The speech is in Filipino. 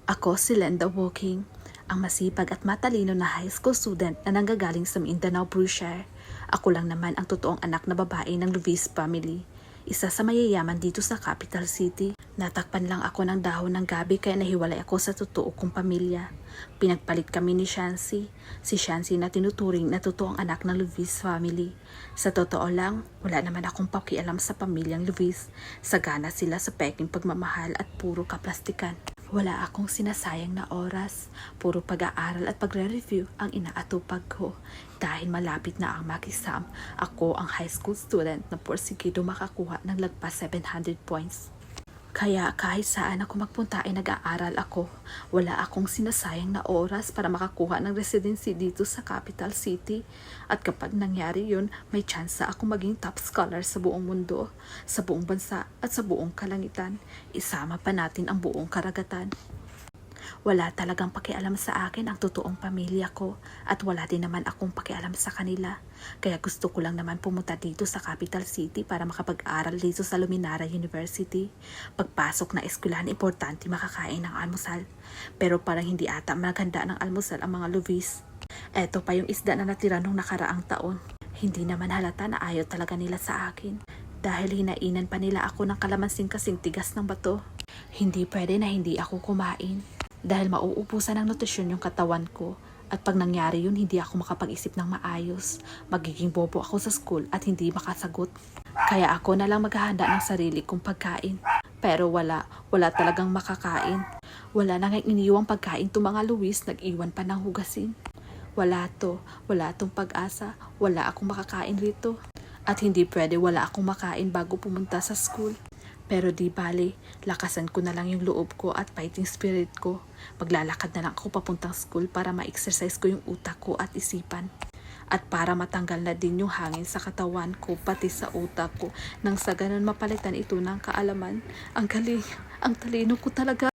Ako si Lenda Woking, ang masipag at matalino na high school student na nanggagaling sa Mindanao, Brusher. Ako lang naman ang totoong anak na babae ng Luis family, isa sa mayayaman dito sa capital city. Natakpan lang ako ng dahon ng gabi kaya nahiwalay ako sa totoo kong pamilya. Pinagpalit kami ni Shancy, si Shancy na tinuturing na totoong anak ng Luis family. Sa totoo lang, wala naman akong pakialam sa pamilyang Luis. Sagana sila sa peking pagmamahal at puro kaplastikan. Wala akong sinasayang na oras, puro pag-aaral at pagre-review ang inaatupag ko. Dahil malapit na ang mag-exam, ako ang high school student na porsigido makakuha ng lagpas 700 points. Kaya kahit saan ako magpunta ay nag-aaral ako. Wala akong sinasayang na oras para makakuha ng residency dito sa capital city. At kapag nangyari yun, may tsansa ako maging top scholar sa buong mundo, sa buong bansa at sa buong kalangitan. Isama pa natin ang buong karagatan. Wala talagang pakialam sa akin ang totoong pamilya ko at wala din naman akong pakialam sa kanila. Kaya gusto ko lang naman pumunta dito sa capital city para makapag-aral dito sa Luminara University. Pagpasok na eskwelahan, importante makakain ng almusal. Pero parang hindi ata maganda ng almusal ang mga Luis. Eto pa yung isda na natira nung nakaraang taon. Hindi naman halata na ayaw talaga nila sa akin. Dahil hinainan pa nila ako ng kalamansing kasing tigas ng bato. Hindi pwede na hindi ako kumain. Dahil mauubusan ng nutrisyon yung katawan ko. At pag nangyari yun, hindi ako makapag-isip ng maayos. Magiging bobo ako sa school at hindi makasagot. Kaya ako na lang maghahanda ng sarili kong pagkain. Pero wala talagang makakain. Wala na nga iniiwang pagkain to mga Luis, nag-iwan pa ng hugasin. Wala tong pag-asa, wala akong makakain rito. At hindi pwede wala akong makain bago pumunta sa school. Pero di bale, lakasan ko na lang yung loob ko at fighting spirit ko. Maglalakad na lang ako papuntang school para ma-exercise ko yung utak ko at isipan. At para matanggal na din yung hangin sa katawan ko pati sa utak ko. Nang sa ganun mapalitan ito ng kaalaman. Ang galing, ang talino ko talaga.